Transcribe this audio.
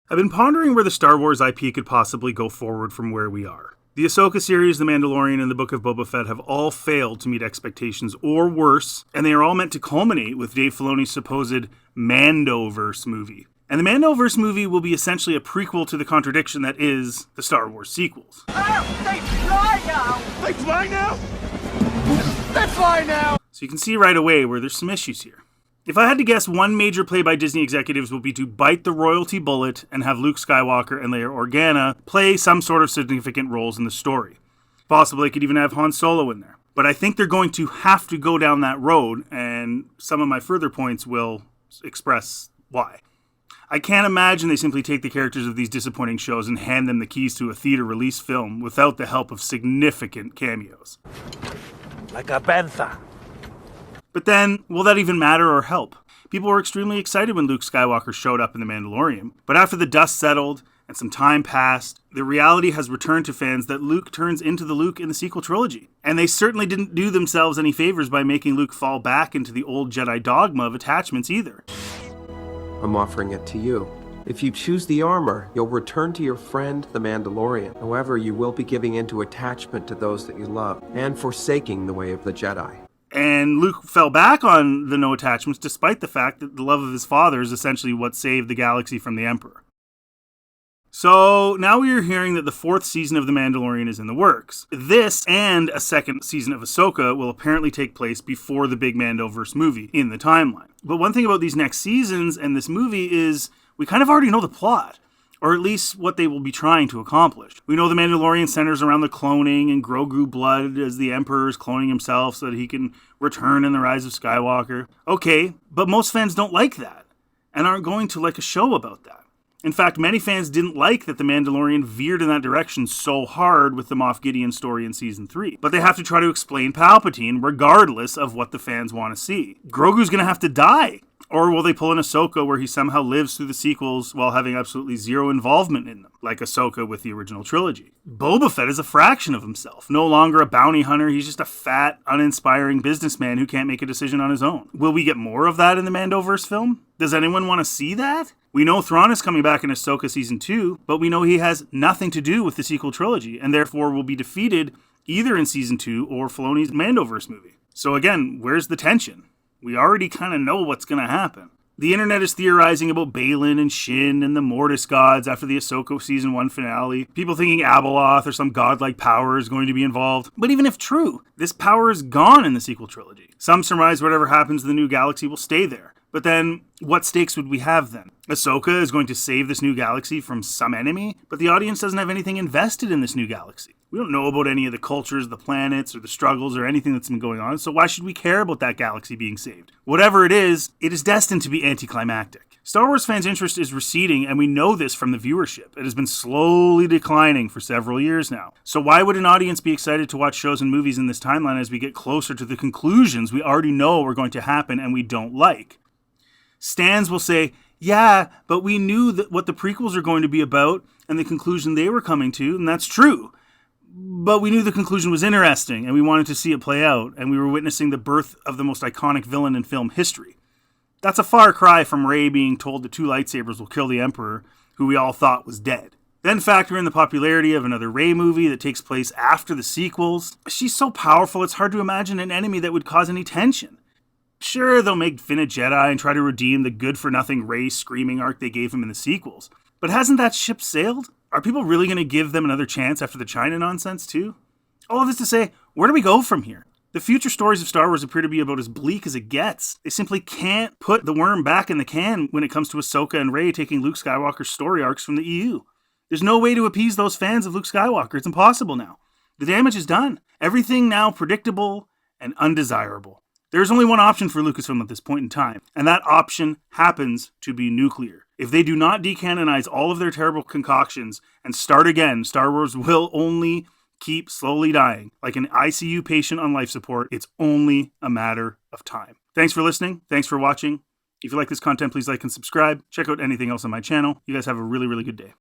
I've been pondering where the Star Wars IP could possibly go forward from where we are. The Ahsoka series, The Mandalorian, and the Book of Boba Fett have all failed to meet expectations, or worse, and they are all meant to culminate with Dave Filoni's supposed Mandoverse movie. And the Mandoverse movie will be essentially a prequel to the contradiction that is the Star Wars sequels. Oh, they fly now! They fly now? They fly now! So you can see right away where there's some issues here. If I had to guess, one major play by Disney executives will be to bite the royalty bullet and have Luke Skywalker and Leia Organa play some sort of significant roles in the story. Possibly they could even have Han Solo in there. But I think they're going to have to go down that road, and some of my further points will express why. I can't imagine they simply take the characters of these disappointing shows and hand them the keys to a theater release film without the help of significant cameos. Like a bantha. But then, will that even matter or help? People were extremely excited when Luke Skywalker showed up in The Mandalorian, but after the dust settled and some time passed, the reality has returned to fans that Luke turns into the Luke in the sequel trilogy. And they certainly didn't do themselves any favors by making Luke fall back into the old Jedi dogma of attachments either. I'm offering it to you. If you choose the armor, you'll return to your friend, the Mandalorian. However, you will be giving into attachment to those that you love, and forsaking the way of the Jedi. And Luke fell back on the no attachments despite the fact that the love of his father is essentially what saved the galaxy from the Emperor. So now we are hearing that the 4th season of The Mandalorian is in the works. This and a 2nd season of Ahsoka will apparently take place before the big Mandoverse movie in the timeline. But one thing about these next seasons and this movie is we kind of already know the plot, or at least what they will be trying to accomplish. We know The Mandalorian centers around the cloning and Grogu blood as the Emperor is cloning himself so that he can return in The Rise of Skywalker. Okay, but most fans don't like that and aren't going to like a show about that. In fact, many fans didn't like that The Mandalorian veered in that direction so hard with the Moff Gideon story in Season 3. But they have to try to explain Palpatine regardless of what the fans want to see. Grogu's going to have to die. Or will they pull an Ahsoka where he somehow lives through the sequels while having absolutely zero involvement in them, like Ahsoka with the original trilogy? Boba Fett is a fraction of himself. No longer a bounty hunter, he's just a fat, uninspiring businessman who can't make a decision on his own. Will we get more of that in the Mandoverse film? Does anyone want to see that? We know Thrawn is coming back in Ahsoka Season 2, but we know he has nothing to do with the sequel trilogy, and therefore will be defeated either in Season 2 or Filoni's Mandoverse movie. So again, where's the tension? We already kind of know what's going to happen. The internet is theorizing about Balin and Shin and the Mortis gods after the Ahsoka Season 1 finale. People thinking Abeloth or some godlike power is going to be involved. But even if true, this power is gone in the sequel trilogy. Some surmise whatever happens to the new galaxy will stay there. But then, what stakes would we have then? Ahsoka is going to save this new galaxy from some enemy, but the audience doesn't have anything invested in this new galaxy. We don't know about any of the cultures, the planets, or the struggles, or anything that's been going on, so why should we care about that galaxy being saved? Whatever it is destined to be anticlimactic. Star Wars fans' interest is receding, and we know this from the viewership. It has been slowly declining for several years now. So why would an audience be excited to watch shows and movies in this timeline as we get closer to the conclusions we already know are going to happen and we don't like? Stans will say, yeah, but we knew that what the prequels are going to be about and the conclusion they were coming to, and that's true. But we knew the conclusion was interesting, and we wanted to see it play out, and we were witnessing the birth of the most iconic villain in film history. That's a far cry from Rey being told the 2 lightsabers will kill the Emperor, who we all thought was dead. Then factor in the popularity of another Rey movie that takes place after the sequels. She's so powerful, it's hard to imagine an enemy that would cause any tension. Sure, they'll make Finn a Jedi and try to redeem the good-for-nothing Rey screaming arc they gave him in the sequels. But hasn't that ship sailed? Are people really going to give them another chance after the China nonsense, too? All of this to say, where do we go from here? The future stories of Star Wars appear to be about as bleak as it gets. They simply can't put the worm back in the can when it comes to Ahsoka and Rey taking Luke Skywalker's story arcs from the EU. There's no way to appease those fans of Luke Skywalker. It's impossible now. The damage is done. Everything now predictable and undesirable. There's only one option for Lucasfilm at this point in time, and that option happens to be nuclear. If they do not decanonize all of their terrible concoctions and start again, Star Wars will only keep slowly dying. Like an ICU patient on life support, it's only a matter of time. Thanks for listening. Thanks for watching. If you like this content, please like and subscribe. Check out anything else on my channel. You guys have a really, really good day.